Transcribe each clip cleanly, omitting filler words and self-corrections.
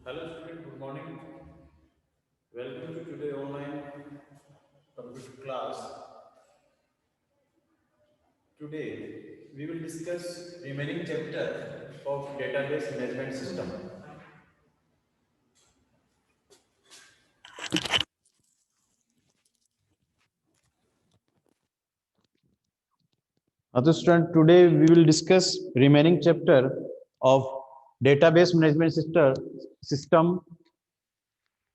Hello student, good morning. Welcome to today online computer class. Today we will discuss remaining chapter of database management system. तो student, today we will discuss remaining chapter of database management system.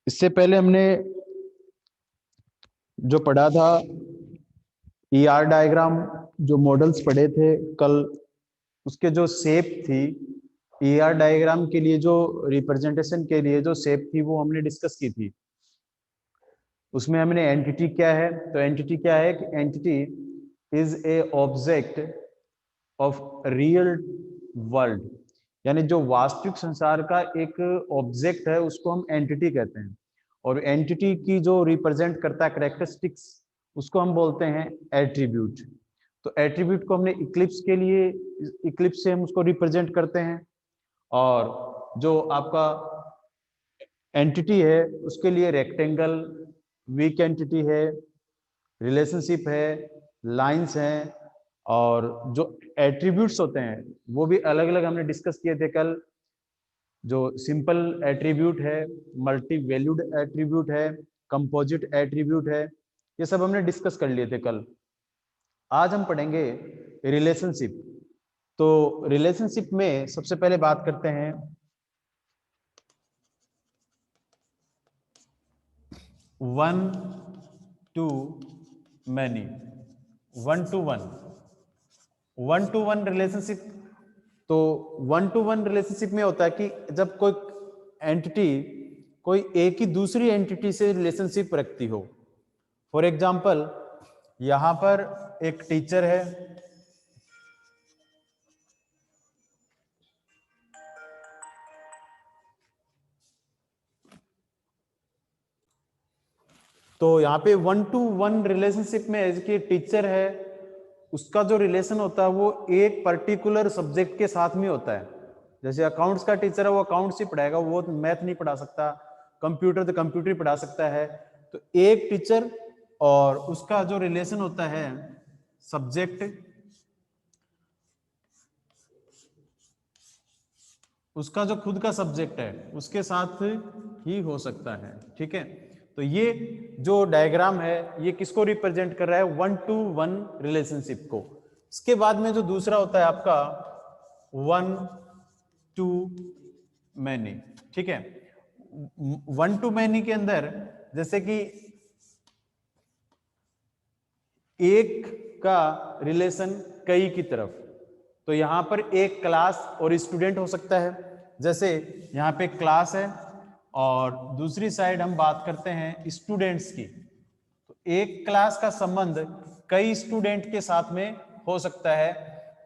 इससे पहले हमने जो पढ़ा था ER diagram, जो models पढ़े थे कल, उसके जो शेप थी ER डायग्राम के लिए, जो रिप्रेजेंटेशन के लिए जो शेप थी वो हमने डिस्कस की थी। उसमें हमने एंटिटी क्या है, तो एंटिटी क्या है कि entity is a object of real world, यानी जो वास्तविक संसार का एक ऑब्जेक्ट है उसको हम एंटिटी कहते हैं। और एंटिटी की जो रिप्रेजेंट करता है कैरेक्टरिस्टिक्स, उसको हम बोलते हैं एट्रीब्यूट। तो एट्रीब्यूट को हमने इक्लिप्स के लिए, इक्लिप्स से हम उसको रिप्रेजेंट करते हैं। और जो आपका एंटिटी है उसके लिए रेक्टेंगल, वीक एंटिटी है, रिलेशनशिप है, लाइंस हैं, और जो एट्रीब्यूट्स होते हैं वो भी अलग अलग हमने डिस्कस किए थे कल। जो सिंपल एट्रीब्यूट है, मल्टी वैल्यूड एट्रीब्यूट है, कंपोजिट एट्रीब्यूट है, ये सब हमने डिस्कस कर लिए थे कल। आज हम पढ़ेंगे रिलेशनशिप। तो रिलेशनशिप में सबसे पहले बात करते हैं one two many, one two one, one two one relationship. तो वन टू वन रिलेशनशिप में होता है कि जब कोई एंटिटी कोई एक ही दूसरी एंटिटी से रिलेशनशिप रखती हो। फॉर एग्जाम्पल, यहां पर एक टीचर है, तो यहाँ पे वन टू वन रिलेशनशिप में एज की टीचर है, उसका जो रिलेशन होता है वो एक पर्टिकुलर सब्जेक्ट के साथ में होता है। जैसे अकाउंट्स का टीचर है, वो अकाउंट्स ही पढ़ाएगा, वो मैथ नहीं पढ़ा सकता। कंप्यूटर तो कंप्यूटर ही पढ़ा सकता है। तो एक टीचर और उसका जो रिलेशन होता है सब्जेक्ट, उसका जो खुद का सब्जेक्ट है उसके साथ ही हो सकता है। ठीक है, तो ये जो डायग्राम है ये किसको रिप्रेजेंट कर रहा है? वन टू वन रिलेशनशिप को। इसके बाद में जो दूसरा होता है आपका वन टू मैनी। ठीक है, वन टू मैनी के अंदर जैसे कि एक का रिलेशन कई की तरफ, तो यहां पर एक क्लास और स्टूडेंट हो सकता है। जैसे यहां पे क्लास है और दूसरी साइड हम बात करते हैं स्टूडेंट्स की, तो एक क्लास का संबंध कई स्टूडेंट के साथ में हो सकता है।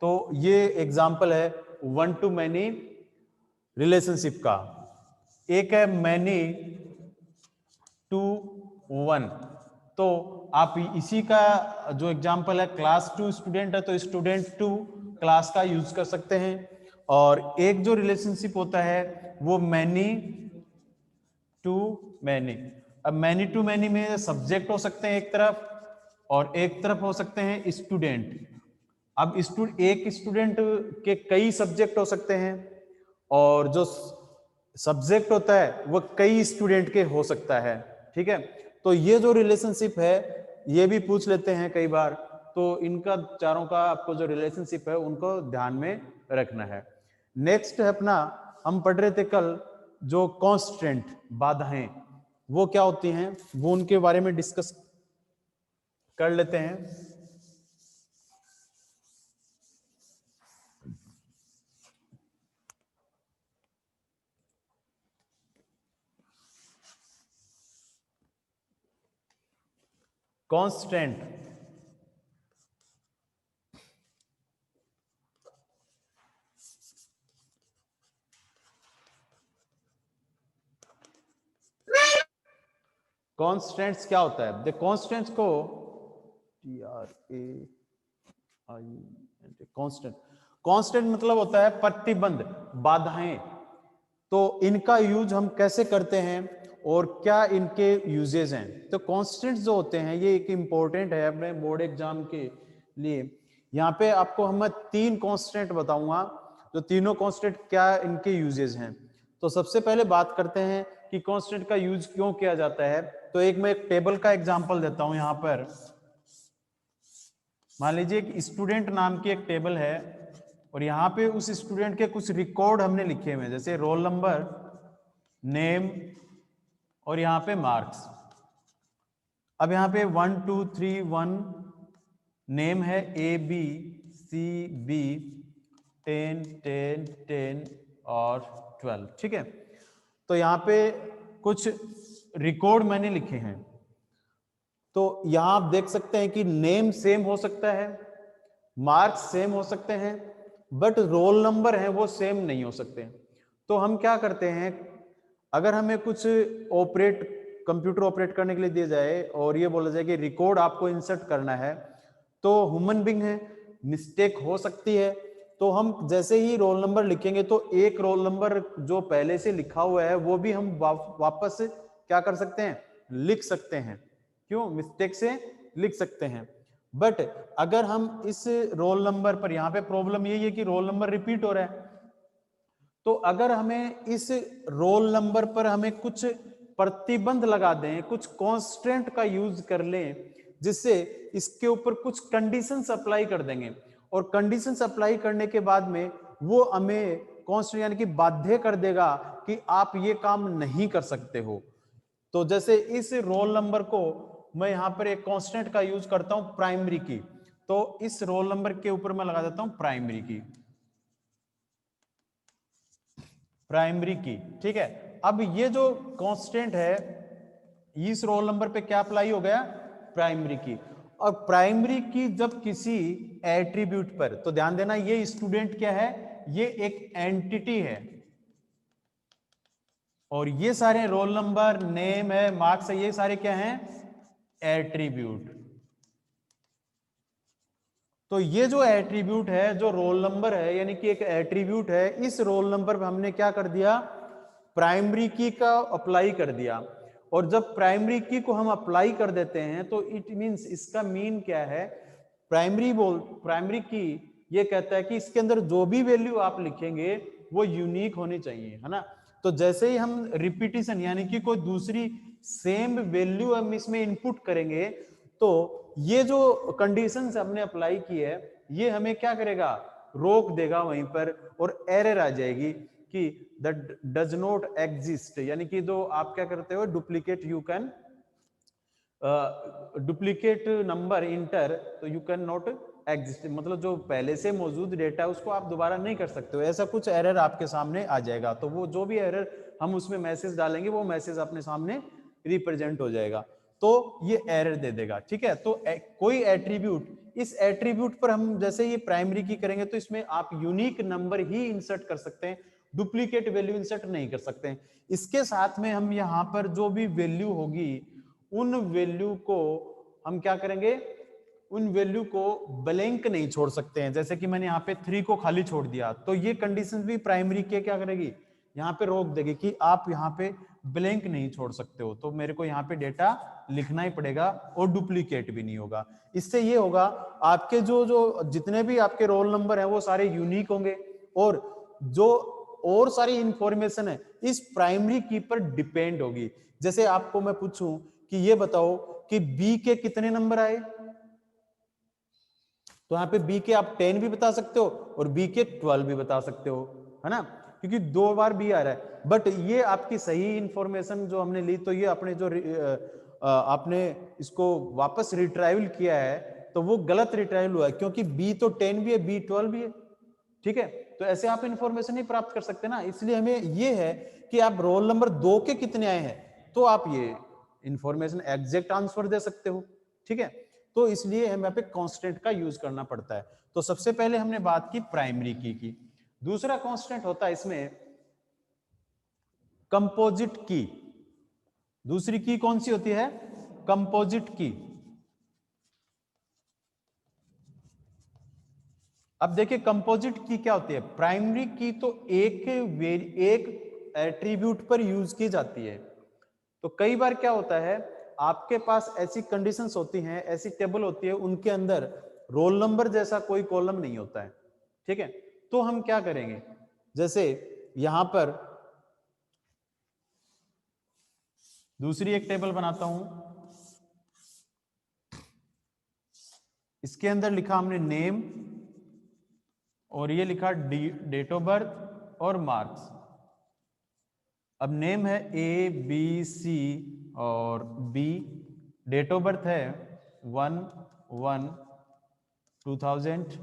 तो ये एग्जांपल है वन टू मैनी रिलेशनशिप का। एक है मैनी टू वन, तो आप इसी का जो एग्जांपल है क्लास टू स्टूडेंट है तो स्टूडेंट टू क्लास का यूज कर सकते हैं। और एक जो रिलेशनशिप होता है वो मैनी टू मैनी। अब मैनी टू मैनी में सब्जेक्ट हो सकते हैं एक तरफ, और एक तरफ हो सकते हैं स्टूडेंट। अब एक स्टूडेंट के कई सब्जेक्ट हो सकते हैं, और जो सब्जेक्ट होता है वो कई स्टूडेंट के हो सकता है। ठीक है, तो ये जो रिलेशनशिप है ये भी पूछ लेते हैं कई बार। तो इनका चारों का आपको जो रिलेशनशिप है उनको ध्यान में रखना है। नेक्स्ट है अपना, हम पढ़ रहे थे कल जो कांस्टेंट, बाधाएं, वो क्या होती हैं वो उनके बारे में डिस्कस कर लेते हैं। कांस्टेंट, कांस्टेंट्स क्या होता है? द कांस्टेंट्स को कांस्टेंट, कांस्टेंट मतलब होता है प्रतिबंध, बाधाएं। तो इनका यूज हम कैसे करते हैं और क्या इनके यूजेस हैं। तो कॉन्स्टेंट्स जो होते हैं ये एक इम्पोर्टेंट है अपने बोर्ड एग्जाम के लिए। यहाँ पे आपको हम 3 कांस्टेंट बताऊंगा, जो तीनों कांस्टेंट क्या इनके यूजेस हैं। तो सबसे पहले बात करते हैं कि कांस्टेंट का यूज क्यों किया जाता है। तो मैं एक टेबल का एग्जांपल देता हूं। यहाँ पर मान लीजिए एक स्टूडेंट नाम की एक टेबल है और यहाँ पे उस स्टूडेंट के कुछ रिकॉर्ड हमने लिखे हुए हैं, जैसे रोल नंबर, नेम और यहाँ पे मार्क्स। अब यहाँ पे 1 2 3 1 नेम है ABCB 10 10 10 और 12, ठीक है। तो यहाँ पे कुछ रिकॉर्ड मैंने लिखे हैं। तो यहां आप देख सकते हैं कि नेम सेम हो सकता है, मार्क्स सेम हो सकते हैं, बट रोल नंबर है वो सेम नहीं हो सकते। तो हम क्या करते हैं, अगर हमें कुछ कंप्यूटर ऑपरेट करने के लिए दिया जाए और ये बोला जाए कि रिकॉर्ड आपको इंसर्ट करना है, तो ह्यूमन बीइंग है, मिस्टेक हो सकती है। तो हम जैसे ही रोल नंबर लिखेंगे तो एक रोल नंबर जो पहले से लिखा हुआ है वो भी हम वापस क्या कर सकते हैं, लिख सकते हैं। क्यों, मिस्टेक से लिख सकते हैं। बट अगर हम इस रोल नंबर पर, यहां पे प्रॉब्लम यही है कि रोल नंबर रिपीट हो रहा है, तो अगर हमें इस रोल नंबर पर हमें कुछ प्रतिबंध लगा दें, कुछ कांस्टेंट का यूज कर लें, जिससे इसके ऊपर कुछ कंडीशंस अप्लाई कर देंगे और कंडीशंस अप्लाई करने के बाद में वो हमें कांस्टेंट यानी कि बाध्य कर देगा कि आप ये काम नहीं कर सकते हो। तो जैसे इस रोल नंबर को मैं यहां पर एक कांस्टेंट का यूज करता हूं, प्राइमरी की। तो इस रोल नंबर के ऊपर मैं लगा देता हूं प्राइमरी की, प्राइमरी की, ठीक है। अब ये जो कांस्टेंट है इस रोल नंबर पे क्या अप्लाई हो गया, प्राइमरी की। और प्राइमरी की जब किसी एट्रीब्यूट पर, तो ध्यान देना ये स्टूडेंट क्या है, ये एक एंटिटी है और ये सारे रोल नंबर, नेम है, मार्क्स है, ये सारे क्या हैं, एट्रीब्यूट। तो ये जो एट्रीब्यूट है, जो रोल नंबर है, यानी कि एक एट्रीब्यूट है, इस रोल नंबर पे हमने क्या कर दिया, प्राइमरी की का अप्लाई कर दिया। और जब प्राइमरी की को हम अप्लाई कर देते हैं तो इट मींस, इसका मीन क्या है, प्राइमरी की ये कहता है कि इसके अंदर जो भी वैल्यू आप लिखेंगे वो यूनिक होनी चाहिए, है ना। तो जैसे ही हम रिपीटिशन यानी कि कोई दूसरी सेम वैल्यू हम इसमें इनपुट करेंगे, तो ये जो कंडीशंस हमने अप्लाई की है ये हमें क्या करेगा, रोक देगा वहीं पर, और एरर आ जाएगी कि दैट डज नॉट एग्जिस्ट, यानी कि जो आप क्या करते हो, duplicate, you can duplicate number inter, तो यू कैन नॉट एग्जिस्ट, मतलब जो पहले से मौजूद डेटा है उसको आप दोबारा नहीं कर सकते हो, ऐसा कुछ एरर आपके सामने आ जाएगा। तो वो जो भी एरर हम उसमें मैसेज डालेंगे वो मैसेज अपने सामने रिप्रेजेंट हो जाएगा, तो ये एरर दे देगा, ठीक है। तो कोई एट्रीब्यूट, इस एट्रीब्यूट पर हम जैसे ये प्राइमरी की करेंगे तो इसमें आप यूनिक नंबर ही इंसर्ट कर सकते हैं, डुप्लीकेट वैल्यू इंसर्ट नहीं कर सकते हैं। इसके साथ में हम यहाँ पर जो भी वैल्यू होगी उन वैल्यू को हम क्या करेंगे, उन वैल्यू को ब्लैंक नहीं छोड़ सकते हैं। जैसे कि मैंने यहाँ पे 3 को खाली छोड़ दिया, तो ये कंडीशन भी प्राइमरी के क्या करेगी, यहाँ पे रोक देगी कि आप यहाँ पे ब्लैंक नहीं छोड़ सकते हो, तो मेरे को यहाँ पे डेटा लिखना ही पड़ेगा और डुप्लीकेट भी नहीं होगा। इससे ये होगा आपके जो जो जितने भी आपके रोल नंबर हैं वो सारे यूनिक होंगे, और जो और सारी इंफॉर्मेशन है इस प्राइमरी की पर डिपेंड होगी। जैसे आपको मैं पूछूं कि ये बताओ कि बी के कितने नंबर आए, तो यहाँ पे बी के आप 10 भी बता सकते हो और बी के 12 भी बता सकते हो, है ना, क्योंकि 2 बार बी आ रहा है। बट ये आपकी सही इंफॉर्मेशन जो हमने ली, तो ये अपने जो आपने इसको वापस रिट्राइवल किया है तो वो गलत रिट्राइवल हुआ है, क्योंकि बी तो 10 भी है, बी 12 भी है, ठीक है। तो ऐसे आप इंफॉर्मेशन नहीं प्राप्त कर सकते ना, इसलिए हमें ये है कि आप रोल नंबर 2 के कितने आए हैं तो आप ये इंफॉर्मेशन एग्जैक्ट आंसर दे सकते हो, ठीक है। तो इसलिए हमें यहाँ पे कांस्टेंट का यूज करना पड़ता है। तो सबसे पहले हमने बात की प्राइमरी की। दूसरा कांस्टेंट होता है इसमें कंपोजिट की। दूसरी की कौन सी होती है, कंपोजिट की। अब देखिए कंपोजिट की क्या होती है, प्राइमरी की तो एक एट्रीब्यूट पर यूज की जाती है। तो कई बार क्या होता है, आपके पास ऐसी कंडीशंस होती हैं, ऐसी टेबल होती है, उनके अंदर रोल नंबर जैसा कोई कॉलम नहीं होता है, ठीक है। तो हम क्या करेंगे, जैसे यहां पर दूसरी एक टेबल बनाता हूं, इसके अंदर लिखा हमने नेम और ये लिखा डेट ऑफ बर्थ और मार्क्स। अब नेम है ए बी सी और बी, डेट ऑफ बर्थ है 1/1/2000,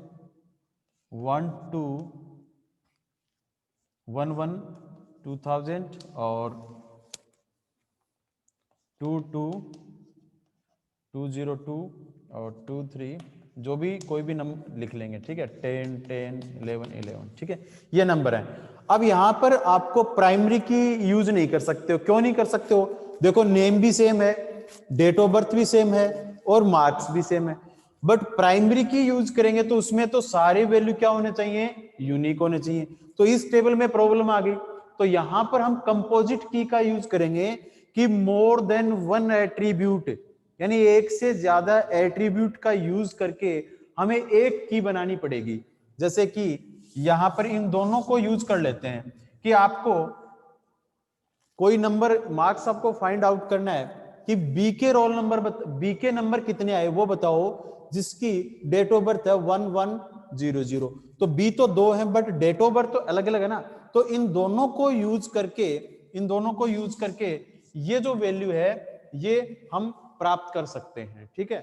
1/2/11/2000 और 2/2/202 और 2/3, जो भी कोई भी नंबर लिख लेंगे, ठीक है, 10 10 11 11, ठीक है, ये नंबर है। अब यहां पर आपको प्राइमरी की यूज नहीं कर सकते हो। क्यों नहीं कर सकते हो? देखो नेम भी सेम है, डेट ऑफ बर्थ भी सेम है और मार्क्स भी सेम है, बट प्राइमरी की यूज करेंगे तो उसमें तो सारे वैल्यू क्या होने चाहिए, यूनिक होने चाहिए। तो इस टेबल में प्रॉब्लम आ गई। तो यहां पर हम कंपोजिट की का यूज करेंगे कि मोर देन वन एट्रीब्यूट, यानी एक से ज्यादा एट्रीब्यूट का यूज करके हमें एक की बनानी पड़ेगी। जैसे कि यहां पर इन दोनों को यूज कर लेते हैं कि आपको कोई नंबर मार्क्स आपको फाइंड आउट करना है कि बी के रोल नंबर बी के नंबर कितने आए वो बताओ, जिसकी डेट ऑफ बर्थ है 1100। तो बी तो दो है बट डेट ऑफ बर्थ तो अलग अलग है ना। तो इन दोनों को यूज करके ये जो वैल्यू है ये हम प्राप्त कर सकते हैं, ठीक है।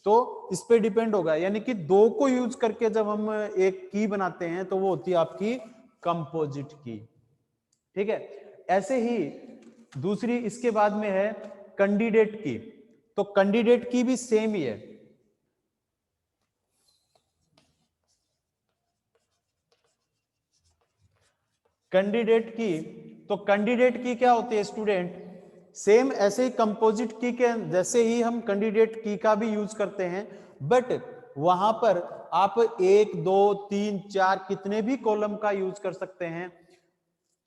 तो इस पे डिपेंड होगा, यानी कि दो को यूज करके जब हम एक की बनाते हैं तो वो होती है आपकी कंपोजिट की, ठीक है। ऐसे ही दूसरी इसके बाद में है कैंडिडेट की। तो कैंडिडेट की भी सेम ही है। कैंडिडेट की, तो कैंडिडेट की क्या होती है स्टूडेंट, सेम ऐसे ही कंपोजिट की के जैसे ही हम कैंडिडेट की का भी यूज करते हैं, बट वहां पर आप 1 2 3 4 कितने भी कॉलम का यूज कर सकते हैं।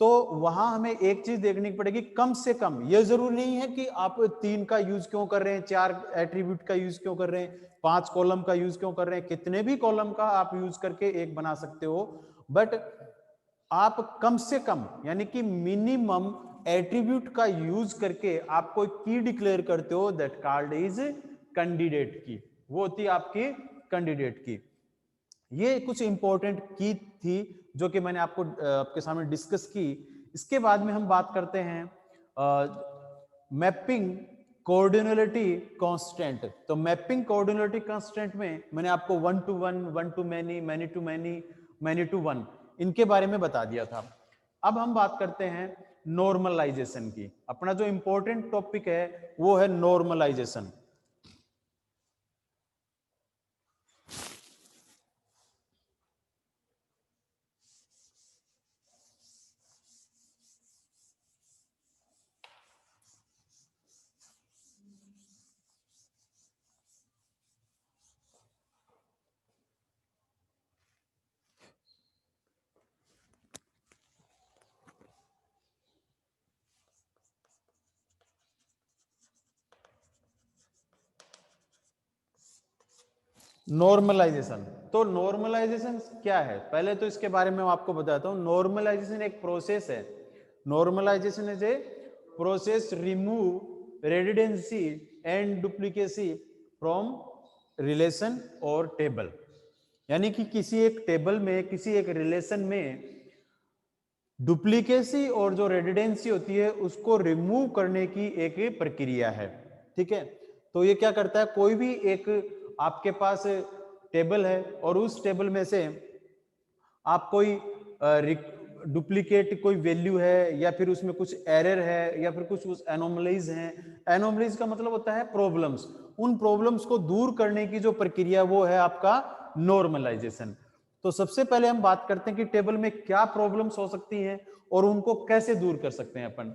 तो वहां हमें एक चीज देखनी पड़ेगी, कम से कम, ये जरूरी नहीं है कि आप 3 का यूज क्यों कर रहे हैं, 4 एट्रीब्यूट का यूज क्यों कर रहे हैं, 5 कॉलम का यूज क्यों कर रहे हैं, कितने भी कॉलम का आप यूज करके एक बना सकते हो, बट आप कम से कम यानी कि मिनिमम एट्रीब्यूट का यूज करके आप कोई की डिक्लेयर करते हो, दैट कॉल्ड इज कैंडिडेट की। वो होती है आपकी कैंडिडेट की। ये कुछ इंपॉर्टेंट की थी जो कि मैंने आपके सामने डिस्कस की। इसके बाद में हम बात करते हैं मैपिंग कोऑर्डिनलिटी कांस्टेंट। तो मैपिंग कोऑर्डिनलिटी कांस्टेंट में मैंने आपको 1 to 1, 1 to many, many to many, many to 1 इनके बारे में बता दिया था। अब हम बात करते हैं नॉर्मलाइजेशन की। अपना जो इंपॉर्टेंट टॉपिक है वो है नॉर्मलाइजेशन। नॉर्मलाइजेशन, तो नॉर्मलाइजेशन क्या है, पहले तो इसके बारे में मैं आपको बताता हूं। नॉर्मलाइजेशन एक प्रोसेस है। Normalisation is a process remove redundancy and duplicacy from relation or table. यानी कि किसी एक टेबल में, किसी एक रिलेशन में डुप्लीकेसी और जो रेडिडेंसी होती है उसको रिमूव करने की एक प्रक्रिया है, ठीक है। तो ये क्या करता है, कोई भी एक आपके पास टेबल है और उस टेबल में से आप कोई डुप्लीकेट कोई वैल्यू है या फिर उसमें कुछ एरर है या फिर कुछ एनोमलीज हैं। एनोमलीज का मतलब होता है प्रॉब्लम्स। उन प्रॉब्लम्स को दूर करने की जो प्रक्रिया वो है आपका नॉर्मलाइजेशन। तो सबसे पहले हम बात करते हैं कि टेबल में क्या प्रॉब्लम्स हो सकती हैं और उनको कैसे दूर कर सकते हैं अपन।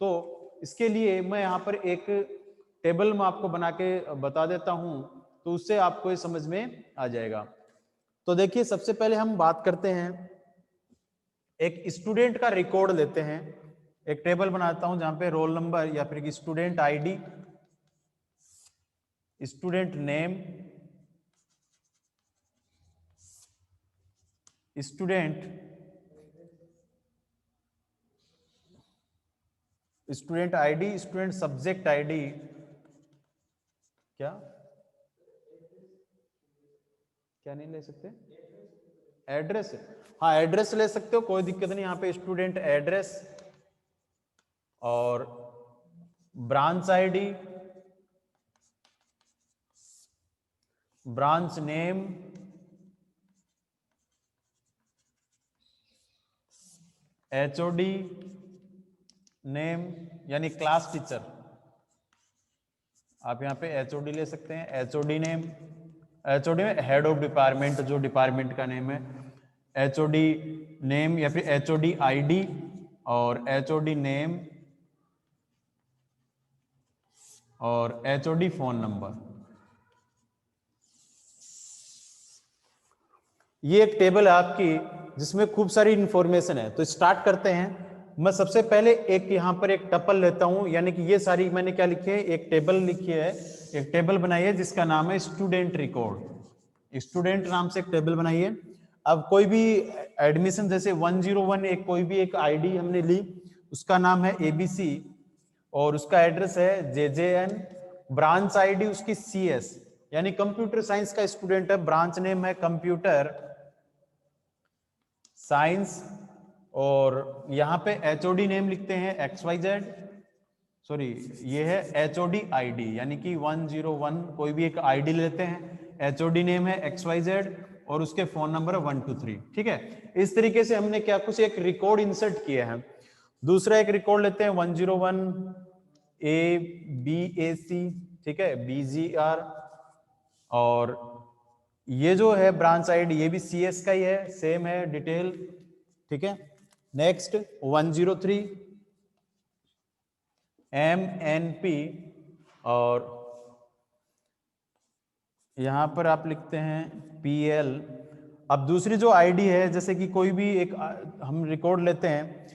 तो इसके लिए मैं यहाँ पर एक टेबल में आपको बना के बता देता हूं, तो उससे आपको ये समझ में आ जाएगा। तो देखिए सबसे पहले हम बात करते हैं, एक स्टूडेंट का रिकॉर्ड लेते हैं। एक टेबल बनाता हूं जहां पे रोल नंबर या फिर student ID, student name, student ID, student subject ID, क्या क्या नहीं ले सकते? एड्रेस, हाँ एड्रेस ले सकते हो, कोई दिक्कत नहीं। यहाँ पे स्टूडेंट एड्रेस और branch ID, branch name, HOD name यानी क्लास टीचर, आप यहाँ पे एचओडी ले सकते हैं, एचओडी नेम, एचओडी में हेड ऑफ डिपार्टमेंट, जो डिपार्टमेंट का नेम है, एचओडी नेम या फिर एचओडी आईडी और एचओडी नेम और एचओडी फोन नंबर। ये एक टेबल है आपकी जिसमें खूब सारी इंफॉर्मेशन है। तो स्टार्ट करते हैं। मैं सबसे पहले एक यहाँ पर एक टपल लेता हूं, यानी कि ये सारी मैंने क्या लिखी है, एक टेबल लिखी है, एक टेबल बनाई है जिसका नाम है स्टूडेंट रिकॉर्ड। स्टूडेंट नाम से एक टेबल बनाइए। अब कोई भी एडमिशन जैसे 101 एक कोई भी एक आईडी हमने ली, उसका नाम है एबीसी और उसका एड्रेस है जेजेएन, ब्रांच आईडी उसकी सीएस यानी कंप्यूटर साइंस का स्टूडेंट है, ब्रांच नेम है कंप्यूटर साइंस और यहाँ पे एचओडी नेम लिखते हैं XYZ, सॉरी ये है एचओडी आईडी यानी कि 101 कोई भी एक आईडी लेते हैं, एचओडी नेम है XYZ और उसके फोन नंबर है 123। ठीक है, इस तरीके से हमने क्या कुछ एक रिकॉर्ड इंसर्ट किया है। दूसरा एक रिकॉर्ड लेते हैं 101 ABAC, ठीक है, BGR और ये जो है ब्रांच आईडी ये भी CS का ही है, सेम है डिटेल। ठीक है, नेक्स्ट 103 MNP और यहां पर आप लिखते हैं PL। अब दूसरी जो आईडी है, जैसे कि कोई भी एक हम रिकॉर्ड लेते हैं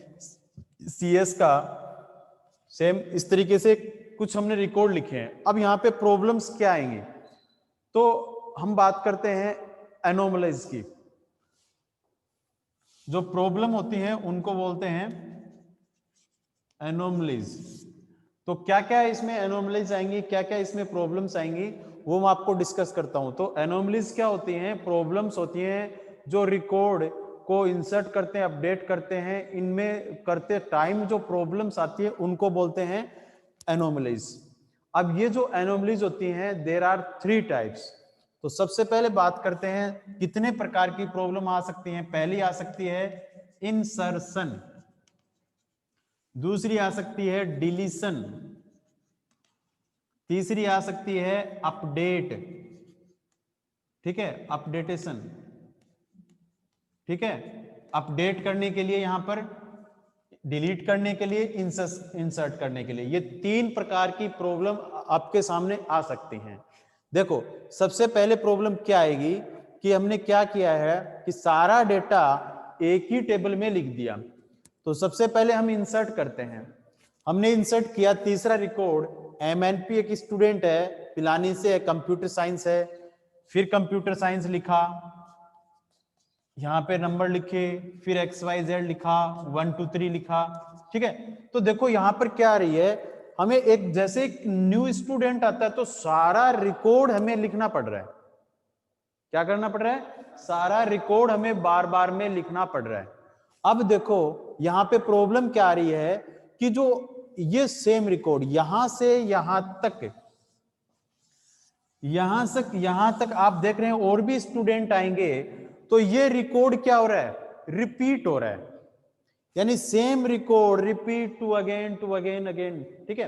CS का, सेम इस तरीके से कुछ हमने रिकॉर्ड लिखे हैं। अब यहाँ पे प्रॉब्लम्स क्या आएंगी, तो हम बात करते हैं एनोमलीज की। जो प्रॉब्लम होती है उनको बोलते हैं एनोमलीज। तो क्या क्या इसमें एनोमलीज आएंगी, क्या क्या इसमें प्रॉब्लम्स आएंगी, वो मैं आपको डिस्कस करता हूं। तो एनोमलीज क्या होती हैं, प्रॉब्लम्स होती हैं जो रिकॉर्ड को इंसर्ट करते हैं, अपडेट करते हैं, इनमें करते टाइम जो प्रॉब्लम्स आती है उनको बोलते हैं एनोमलीज। अब ये जो एनोमलीज होती हैं देयर आर 3 टाइप्स। तो सबसे पहले बात करते हैं कितने प्रकार की प्रॉब्लम आ सकती हैं। पहली आ सकती है इंसर्शन, दूसरी आ सकती है डिलीशन, तीसरी आ सकती है अपडेट, ठीक है, अपडेटेशन। ठीक है, अपडेट करने के लिए यहां पर, डिलीट करने के लिए, इंसर्ट करने के लिए, ये 3 प्रकार की प्रॉब्लम आपके सामने आ सकती हैं। देखो सबसे पहले प्रॉब्लम क्या आएगी कि हमने क्या किया है कि सारा डेटा एक ही टेबल में लिख दिया। तो सबसे पहले हम इंसर्ट करते हैं। हमने इंसर्ट किया तीसरा रिकॉर्ड, MNP एक स्टूडेंट है, पिलानी से है, कंप्यूटर साइंस है, फिर कंप्यूटर साइंस लिखा, यहाँ पे नंबर लिखे, फिर XYZ लिखा, 1 2 3 लिखा। ठीक है, तो देखो यहाँ पर क्या आ रही है, हमें एक जैसे एक न्यू स्टूडेंट आता है तो सारा रिकॉर्ड हमें लिखना पड़ रहा है। क्या करना पड़ रहा है, सारा रिकॉर्ड हमें बार बार में लिखना पड़ रहा है। अब देखो यहाँ पे प्रॉब्लम क्या आ रही है कि जो ये सेम रिकॉर्ड यहां से यहां तक, यहां तक आप देख रहे हैं और भी स्टूडेंट आएंगे तो ये रिकॉर्ड क्या हो रहा है, रिपीट हो रहा है, यानी same record repeat to again again. ठीक है,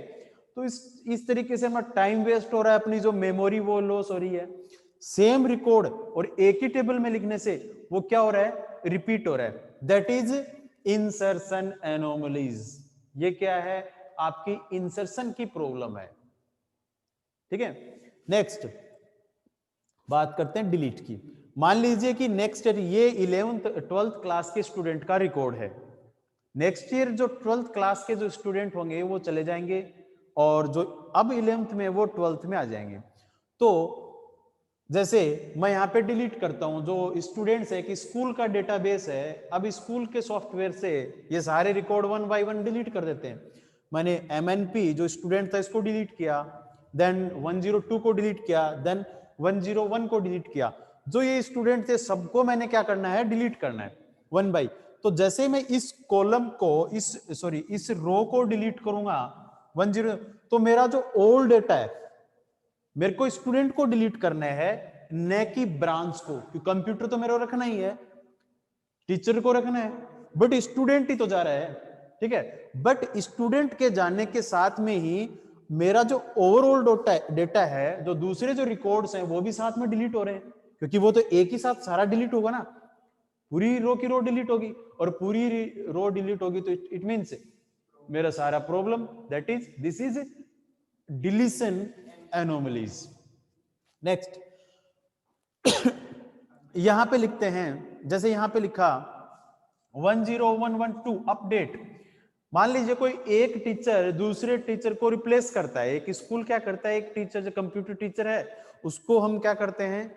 तो इस तरीके से हमारा टाइम वेस्ट हो रहा है, अपनी जो मेमोरी वो लॉस हो रही है। सेम रिकॉर्ड और एक ही टेबल में लिखने से वो क्या हो रहा है, रिपीट हो रहा है। That is insertion anomalies. ये क्या है, आपकी इंसर्शन की प्रॉब्लम है। ठीक है, नेक्स्ट बात करते हैं डिलीट की। मान लीजिए कि नेक्स्ट ये 11th 12th क्लास के स्टूडेंट का रिकॉर्ड है, नेक्स्ट ईयर जो 12th क्लास के जो स्टूडेंट होंगे वो चले जाएंगे, और जो अब 11th में वो 12th में आ जाएंगे। तो जैसे मैं यहाँ पे डिलीट करता हूँ जो स्टूडेंट्स है कि स्कूल का डेटाबेस है, अब स्कूल के सॉफ्टवेयर से ये सारे रिकॉर्ड 1 बाय 1 डिलीट कर देते हैं। मैंने MNP जो स्टूडेंट था इसको डिलीट किया, देन 102 को डिलीट किया, देन 101 को डिलीट किया। जो ये स्टूडेंट थे सबको मैंने क्या करना है, डिलीट करना है 1 बाय। तो जैसे मैं इस कॉलम को इस रो को डिलीट करूंगा 10, तो मेरा जो ओल्ड डेटा है मेरे को स्टूडेंट को डिलीट करना है, न कि ब्रांच को, क्योंकि कंप्यूटर तो मेरे को रखना ही है, टीचर को रखना है, बट स्टूडेंट ही तो जा रहा है, ठीक है। बट स्टूडेंट के जाने के साथ में ही मेरा जो ओवरऑल डेटा है, जो दूसरे जो रिकॉर्ड्स हैं वो भी साथ में डिलीट हो रहे हैं, क्योंकि वो तो एक ही साथ सारा डिलीट होगा ना, पूरी रो की रो डिलीट होगी, और पूरी रो डिलीट होगी तो इट मींस मेरा सारा problem, that is this is deletion anomalies. Next यहां पे लिखते हैं, जैसे यहां पे लिखा 10112 अपडेट। मान लीजिए कोई एक टीचर दूसरे टीचर को रिप्लेस करता है, एक स्कूल क्या करता है, एक टीचर जो कंप्यूटर टीचर है उसको हम क्या करते हैं,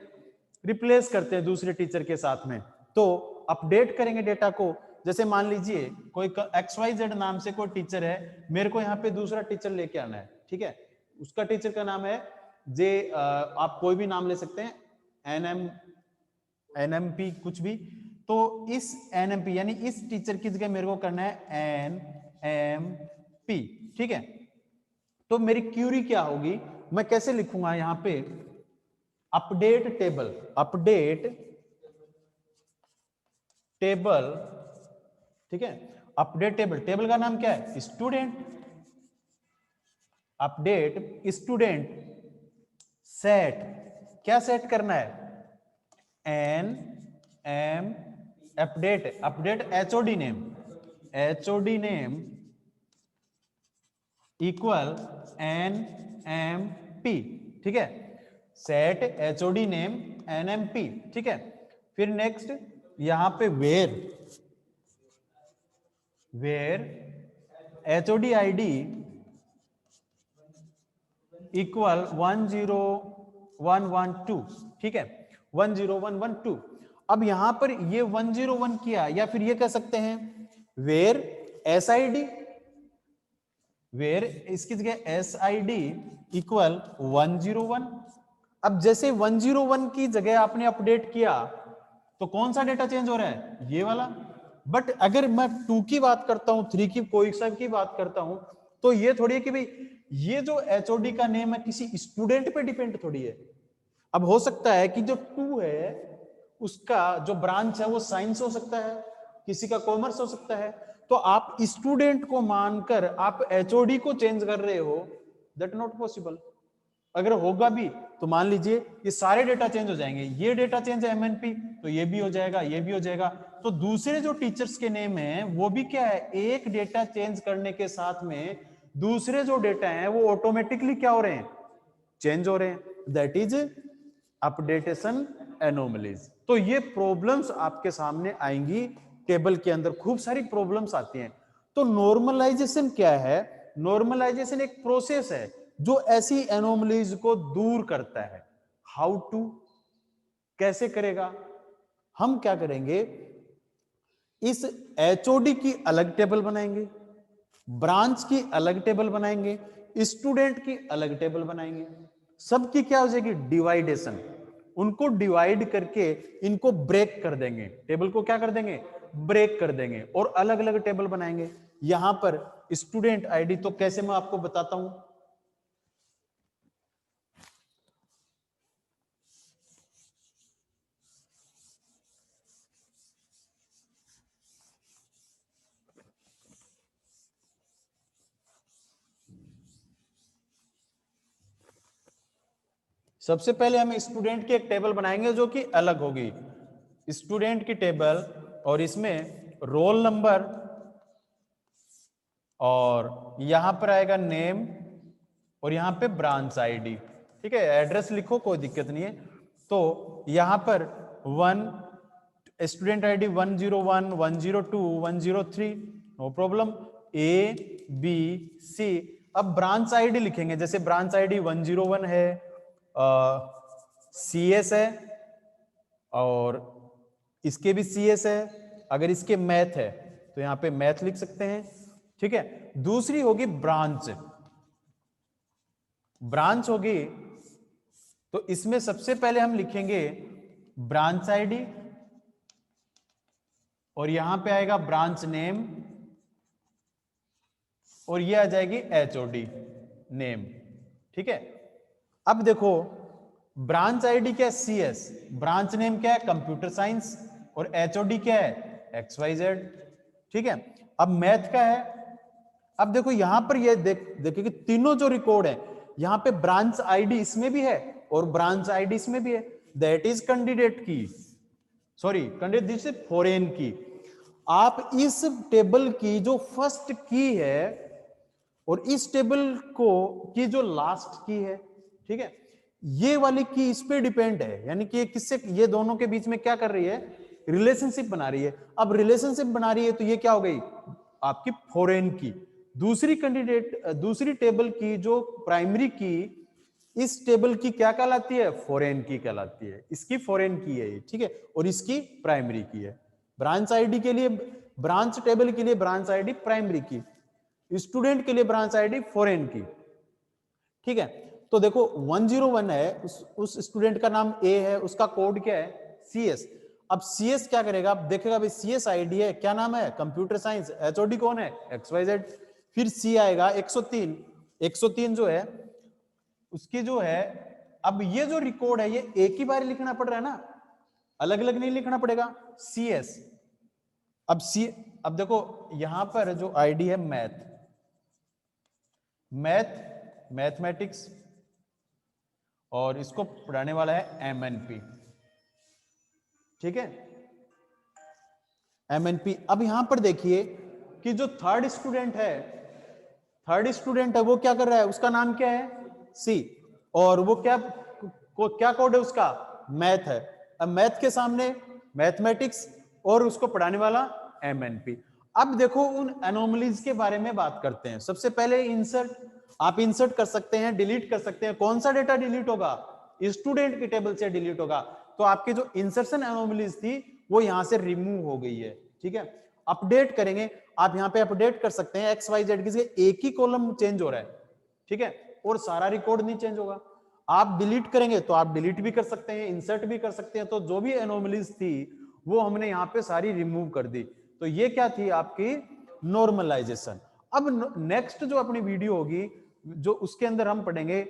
रिप्लेस करते हैं दूसरे टीचर के साथ में। तो अपडेट करेंगे डेटा को, जैसे मान लीजिए कोई XYZ नाम से कोई टीचर है, मेरे को यहाँ पे दूसरा टीचर लेके आना है, ठीक है। उसका टीचर का नाम है जे, आप कोई भी नाम ले सकते हैं, NMP कुछ भी। तो इस NMP यानी इस टीचर की जगह मेरे को करना है NMP, ठीक है। तो मेरी क्यूरी क्या होगी, मैं कैसे लिखूंगा यहां पे, अपडेट टेबल, अपडेट टेबल, ठीक है। अपडेट टेबल, टेबल का नाम क्या है, स्टूडेंट, अपडेट स्टूडेंट सेट, क्या सेट करना है, NM update, update HOD name equal NMP, ठीक है। सेट HOD नेम NMP, ठीक है। फिर नेक्स्ट यहां पे वेर HOD ID इक्वल 10112, ठीक है, 10112। अब यहां पर ये 101 किया, या फिर ये कह सकते हैं वेर SID, वेर इसकी जगह SID इक्वल 101। अब जैसे 101 की जगह आपने अपडेट किया तो कौन सा डेटा चेंज हो रहा है, ये वाला। बट अगर मैं 2 की बात करता हूं, 3 की, कोई सा की बात करता हूं, तो ये थोड़ी है कि भाई ये जो HOD का नेम है किसी स्टूडेंट पे डिपेंड थोड़ी है। अब हो सकता है कि जो 2 है उसका जो ब्रांच है वो साइंस हो सकता है, किसी का कॉमर्स हो सकता है, तो आप स्टूडेंट को मानकर आप HOD को चेंज कर रहे हो, दैट नॉट पॉसिबल। अगर होगा भी तो मान लीजिए ये सारे डेटा चेंज हो जाएंगे, ये डेटा चेंज है MNP तो ये भी हो जाएगा, ये भी हो जाएगा। तो दूसरे जो टीचर्स के नेम है वो भी क्या है, एक डेटा चेंज करने के साथ में दूसरे जो डेटा है वो ऑटोमेटिकली क्या हो रहे हैं, चेंज हो रहे हैं, दैट इज अपडेटेशन एनोमलीज। तो ये प्रॉब्लम्स आपके सामने आएंगी, टेबल के अंदर खूब सारी प्रॉब्लम्स आती हैं। तो नॉर्मलाइजेशन क्या है, नॉर्मलाइजेशन एक प्रोसेस है जो ऐसी एनोमलीज को दूर करता है। हाउ टू, कैसे करेगा, हम क्या करेंगे, इस HOD की अलग टेबल बनाएंगे, ब्रांच की अलग टेबल बनाएंगे, स्टूडेंट की अलग टेबल बनाएंगे, सबकी क्या हो जाएगी, डिवाइडेशन। उनको डिवाइड करके इनको ब्रेक कर देंगे, टेबल को क्या कर देंगे, ब्रेक कर देंगे, और अलग अलग टेबल बनाएंगे। यहां पर स्टूडेंट आईडी तो कैसे मैं आपको बताता हूं, सबसे पहले हम स्टूडेंट की एक टेबल बनाएंगे जो कि अलग होगी, स्टूडेंट की टेबल, और इसमें रोल नंबर, और यहां पर आएगा नेम, और यहां पे ब्रांच आईडी, ठीक है। एड्रेस लिखो, कोई दिक्कत नहीं है। तो यहां पर 1 student ID 101, 102, 103, no problem, A B C. अब ब्रांच आईडी लिखेंगे, जैसे ब्रांच आईडी 101 है, CS है, और इसके भी CS है। अगर इसके मैथ है तो यहां पे मैथ लिख सकते हैं, ठीक है। दूसरी होगी ब्रांच, ब्रांच होगी तो इसमें सबसे पहले हम लिखेंगे ब्रांच आईडी, और यहां पे आएगा ब्रांच नेम, और ये आ जाएगी HOD नेम, ठीक है। अब देखो ब्रांच आईडी क्या है, CS, ब्रांच नेम क्या है, कंप्यूटर साइंस, और HOD क्या है, XYZ, ठीक है। अब मैथ का है, अब देखो यहां पर ये देखिए कि तीनों जो रिकॉर्ड है, यहां पे ब्रांच आईडी इसमें भी है और ब्रांच आईडी इसमें भी है, दैट इज कैंडिडेट की, sorry candidate this is foreign की। आप इस टेबल की जो फर्स्ट की है और इस टेबल को की जो लास्ट की है, ठीक है, ये वाली की इस पे डिपेंड है, यानी कि किससे, ये दोनों के बीच में क्या कर रही है, रिलेशनशिप बना रही है। अब रिलेशनशिप बना रही है तो ये क्या हो गई, आपकी फॉरेन की। दूसरी कैंडिडेट, दूसरी टेबल की जो प्राइमरी की इस टेबल की क्या कहलाती है, फॉरेन की कहलाती है, इसकी फॉरेन की है ये, ठीक है, और इसकी प्राइमरी की है। ब्रांच आईडी के लिए, ब्रांच टेबल के लिए ब्रांच आईडी प्राइमरी की, स्टूडेंट के लिए ब्रांच आईडी फॉरेन की, ठीक है। तो देखो 101 है, उस स्टूडेंट का नाम A है, उसका कोड क्या है, CS। अब CS क्या करेगा, अब देखेगा भाई CS आईडी है, क्या नाम है, कंप्यूटर साइंस, HOD कौन है, XYZ। फिर C आएगा 103, 103 जो है उसकी जो है, अब ये जो रिकॉर्ड है ये एक ही बार लिखना पड़ रहा है ना, अलग अलग नहीं लिखना पड़ेगा, CS। अब देखो यहां पर जो आईडी है मैथमेटिक्स, और इसको पढ़ाने वाला है MNP, ठीक है, MNP। अब यहां पर देखिए कि जो थर्ड स्टूडेंट है वो क्या कर रहा है, उसका नाम क्या है, C, और वो क्या कोड है उसका, मैथ है। अब मैथ के सामने मैथमेटिक्स और उसको पढ़ाने वाला MNP। अब देखो उन एनोमलीज के बारे में बात करते हैं। सबसे पहले इंसर्ट, आप इंसर्ट कर सकते हैं, डिलीट कर सकते हैं। कौन सा डेटा डिलीट होगा, स्टूडेंट की टेबल से डिलीट होगा, तो आपकी जो इंसर्शन एनोमलीज थी वो यहां से रिमूव हो गई है, ठीक है। अपडेट करेंगे, आप यहां पे अपडेट कर सकते हैं, XYZ किसी एक ही कॉलम चेंज हो रहा है, ठीक है, और सारा रिकॉर्ड नहीं चेंज होगा। आप डिलीट करेंगे तो आप डिलीट भी कर सकते हैं, इंसर्ट भी कर सकते हैं। तो जो भी एनोमलीज थी वो हमने यहाँ पे सारी रिमूव कर दी। तो ये क्या थी आपकी नॉर्मलाइजेशन। अब नेक्स्ट जो अपनी वीडियो होगी, जो उसके अंदर हम पढ़ेंगे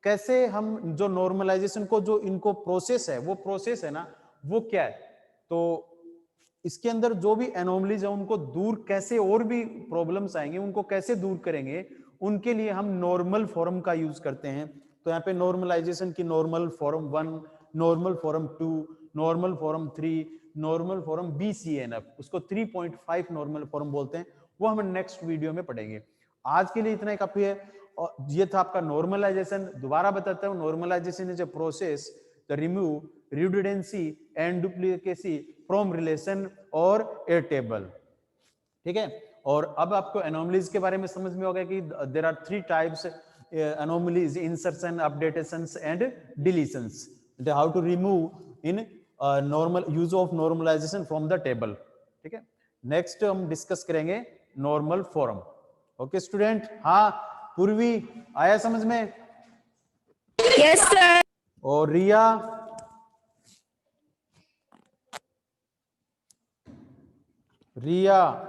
कैसे हम जो नॉर्मलाइजेशन को, जो इनको प्रोसेस है, वो प्रोसेस है ना, वो क्या है। तो इसके अंदर जो भी एनोमलीज है उनको दूर कैसे, और भी प्रॉब्लम्स आएंगे उनको कैसे दूर करेंगे, उनके लिए हम नॉर्मल फॉर्म का यूज करते हैं। तो यहाँ पे नॉर्मलाइजेशन की normal form 1, normal form 2, normal form 3, normal form BCNF, उसको 3.5 नॉर्मल फॉर्म बोलते हैं, वो हम नेक्स्ट वीडियो में पढ़ेंगे। आज के लिए इतना ही काफी है। और ये था आपका नॉर्मलाइजेशन। दोबारा बताता हूँ, normalisation is a process the remove redundancy and duplicacy from relation और ए टेबल, ठीक है। और अब आपको एनोमलीज के बारे में समझ में होगा कि there are 3 types anomalies, insertion, updations and deletions, how to remove in normal use of normalization from the table, ठीक है। नेक्स्ट हम डिस्कस करेंगे नॉर्मल फॉर्म। ओके स्टूडेंट, हाँ पूर्वी आया समझ में? Yes sir. और रिया, रिया